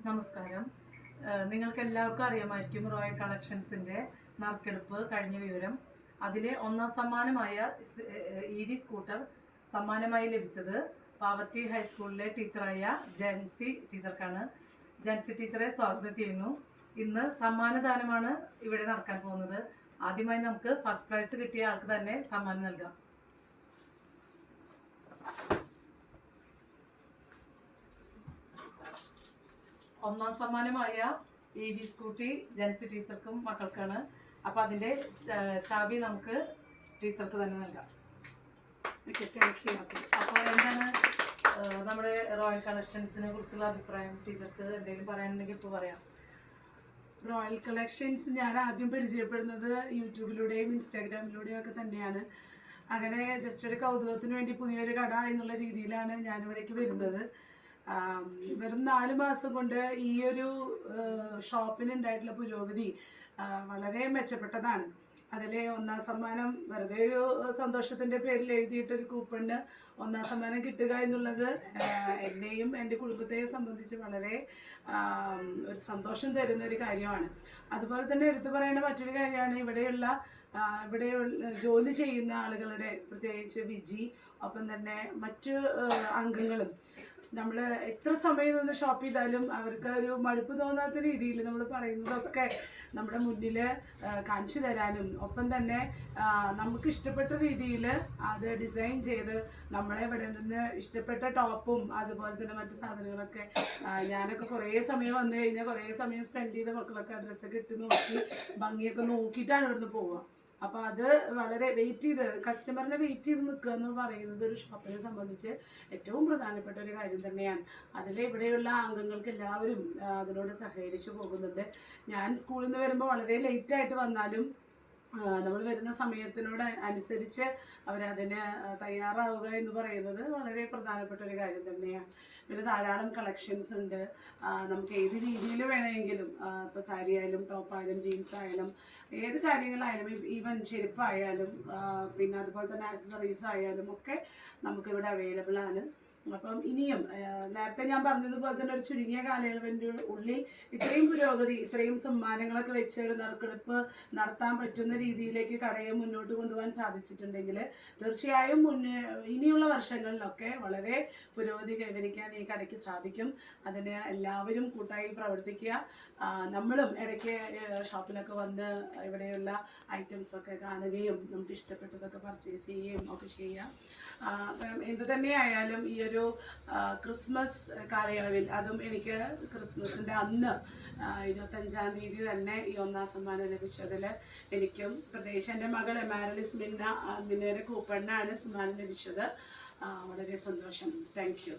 നമസ്കാരം. നിങ്ങൾക്ക് എല്ലാവർക്കും അറിയാമായിരിക്കും റോയൽ കളക്ഷൻസിൻ്റെ നറുക്കെടുപ്പ് കഴിഞ്ഞ വിവരം. അതിൽ ഒന്നാം സമ്മാനമായ EV സ്കൂട്ടർ സമ്മാനമായി ലഭിച്ചത് പാവർട്ടി ഹൈസ്കൂളിലെ ടീച്ചറായ ജൻസി ടീച്ചർക്കാണ്. ജൻസി ടീച്ചറെ സ്വാഗതം ചെയ്യുന്നു. ഇന്ന് സമ്മാനദാനമാണ് ഇവിടെ നടക്കാൻ പോകുന്നത്. ആദ്യമായി നമുക്ക് ഫസ്റ്റ് പ്രൈസ് കിട്ടിയ ആൾക്ക് തന്നെ സമ്മാനം നൽകാം. ഒന്നാം സമ്മാനമായ EV സ്കൂട്ടി ജൻസി ടീച്ചർക്കും മക്കൾക്കാണ്. അപ്പോൾ അതിൻ്റെ ചാവി നമുക്ക് ടീച്ചർക്ക് തന്നെ നൽകാം. അപ്പോൾ എന്താണ് നമ്മുടെ റോയൽ കളക്ഷൻസിനെ കുറിച്ചുള്ള അഭിപ്രായം? ടീച്ചർക്ക് എന്തെങ്കിലും പറയാനുണ്ടെങ്കിൽ ഇപ്പോൾ പറയാം. റോയൽ കളക്ഷൻസ് ഞാൻ ആദ്യം പരിചയപ്പെടുന്നത് യൂട്യൂബിലൂടെയും ഇൻസ്റ്റാഗ്രാമിലൂടെയും ഒക്കെ തന്നെയാണ്. അങ്ങനെ ജസ്റ്റ് ഒരു കൗതുകത്തിന് വേണ്ടി പുതിയൊരു കട എന്നുള്ള രീതിയിലാണ് ഞാനിവിടേക്ക് വരുന്നത്. വെറും 4 മാസം കൊണ്ട് ഈ ഒരു ഷോപ്പിനുണ്ടായിട്ടുള്ള പുരോഗതി വളരെ മെച്ചപ്പെട്ടതാണ്. അതിൽ ഒന്നാം സമ്മാനം വെറുതെ ഒരു സന്തോഷത്തിൻ്റെ പേരിൽ എഴുതിയിട്ടൊരു കൂപ്പണിന് ഒന്നാം സമ്മാനം കിട്ടുക എന്നുള്ളത് എന്നെയും എൻ്റെ കുടുംബത്തെയും സംബന്ധിച്ച് വളരെ ഒരു സന്തോഷം തരുന്ന ഒരു കാര്യമാണ്. അതുപോലെ തന്നെ എടുത്തു പറയേണ്ട മറ്റൊരു കാര്യമാണ് ഇവിടെ ജോലി ചെയ്യുന്ന ആളുകളുടെ, പ്രത്യേകിച്ച് വിജി, ഒപ്പം തന്നെ മറ്റ് അംഗങ്ങളും. നമ്മൾ എത്ര സമയം നിന്ന് ഷോപ്പ് ചെയ്താലും അവർക്ക് ഒരു മടുപ്പ് തോന്നാത്ത രീതിയിൽ നമ്മൾ പറയുന്നതൊക്കെ നമ്മുടെ മുന്നിൽ കാണിച്ചു തരാനും, ഒപ്പം തന്നെ നമുക്ക് ഇഷ്ടപ്പെട്ട രീതിയിൽ അത് ഡിസൈൻ ചെയ്ത് നമ്മളെ ഇവിടെ നിന്ന് ഇഷ്ടപ്പെട്ട ടോപ്പും അതുപോലെ തന്നെ മറ്റു സാധനങ്ങളൊക്കെ ഞാനൊക്കെ കുറേ സമയം വന്നു കഴിഞ്ഞാൽ കുറേ സമയം സ്പെൻഡ് ചെയ്ത മക്കളൊക്കെ ഡ്രസ്സൊക്കെ ഇട്ട് നോക്കി ഭംഗിയൊക്കെ നോക്കിയിട്ടാണ് ഇവിടുന്ന് പോവുക. അപ്പോൾ അത് വളരെ കസ്റ്റമറിനെ വെയിറ്റ് ചെയ്ത് നിൽക്കുക എന്ന് പറയുന്നത് ഒരു ഷോപ്പിനെ സംബന്ധിച്ച് ഏറ്റവും പ്രധാനപ്പെട്ട ഒരു കാര്യം തന്നെയാണ്. ഇവിടെയുള്ള അംഗങ്ങൾക്ക് എല്ലാവരും അതിനോട് സഹകരിച്ചു പോകുന്നുണ്ട്. ഞാൻ സ്കൂളിൽ നിന്ന് വരുമ്പോൾ വളരെ ലേറ്റായിട്ട് വന്നാലും നമ്മൾ വരുന്ന സമയത്തിനോട് അനുസരിച്ച് അവരതിന് തയ്യാറാവുക എന്ന് പറയുന്നത് വളരെ പ്രധാനപ്പെട്ട ഒരു കാര്യം തന്നെയാണ്. പിന്നെ ധാരാളം കളക്ഷൻസ് ഉണ്ട്. നമുക്ക് ഏത് രീതിയിൽ വേണമെങ്കിലും, ഇപ്പോൾ സാരി ആയാലും ടോപ്പായാലും ജീൻസ് ആയാലും ഏത് കാര്യങ്ങളായാലും, ഈവൻ ചെരുപ്പായാലും പിന്നെ അതുപോലെ തന്നെ ആക്സസറീസ് ആയാലും ഒക്കെ നമുക്കിവിടെ അവൈലബിൾ ആണ്. അപ്പം ഇനിയും നേരത്തെ ഞാൻ പറഞ്ഞതുപോലെ തന്നെ ഒരു ചുരുങ്ങിയ കാലയളവിൻ്റെ ഉള്ളിൽ ഇത്രയും പുരോഗതി, ഇത്രയും സമ്മാനങ്ങളൊക്കെ വെച്ച് നറുക്കെടുപ്പ് നടത്താൻ പറ്റുന്ന രീതിയിലേക്ക് കടയെ മുന്നോട്ട് കൊണ്ടുപോകാൻ സാധിച്ചിട്ടുണ്ടെങ്കിൽ തീർച്ചയായും ഇനിയുള്ള വർഷങ്ങളിലൊക്കെ വളരെ പുരോഗതി കൈവരിക്കാൻ ഈ കടയ്ക്ക് സാധിക്കും. അതിന് എല്ലാവരും കൂട്ടായി പ്രവർത്തിക്കുക. നമ്മളും ഇടയ്ക്ക് ഷോപ്പിലൊക്കെ വന്ന് ഇവിടെയുള്ള ഐറ്റംസൊക്കെ കാണുകയും നമുക്ക് ഇഷ്ടപ്പെട്ടതൊക്കെ പർച്ചേസ് ചെയ്യുകയും ഒക്കെ ചെയ്യാം. എന്ത് തന്നെയായാലും ഈ ഒരു ക്രിസ്മസ് കാലയളവിൽ, അതും എനിക്ക് ക്രിസ്മസിൻ്റെ അന്ന് 25-ാം തീയതി തന്നെ ഈ ഒന്നാം സമ്മാനം ലഭിച്ചതിൽ എനിക്കും, പ്രത്യേകിച്ച് എൻ്റെ മകൾ മാരലിസ് മിന്നയുടെ കൂപ്പണിനാണ് സമ്മാനം ലഭിച്ചത്. വളരെ സന്തോഷം. Thank you.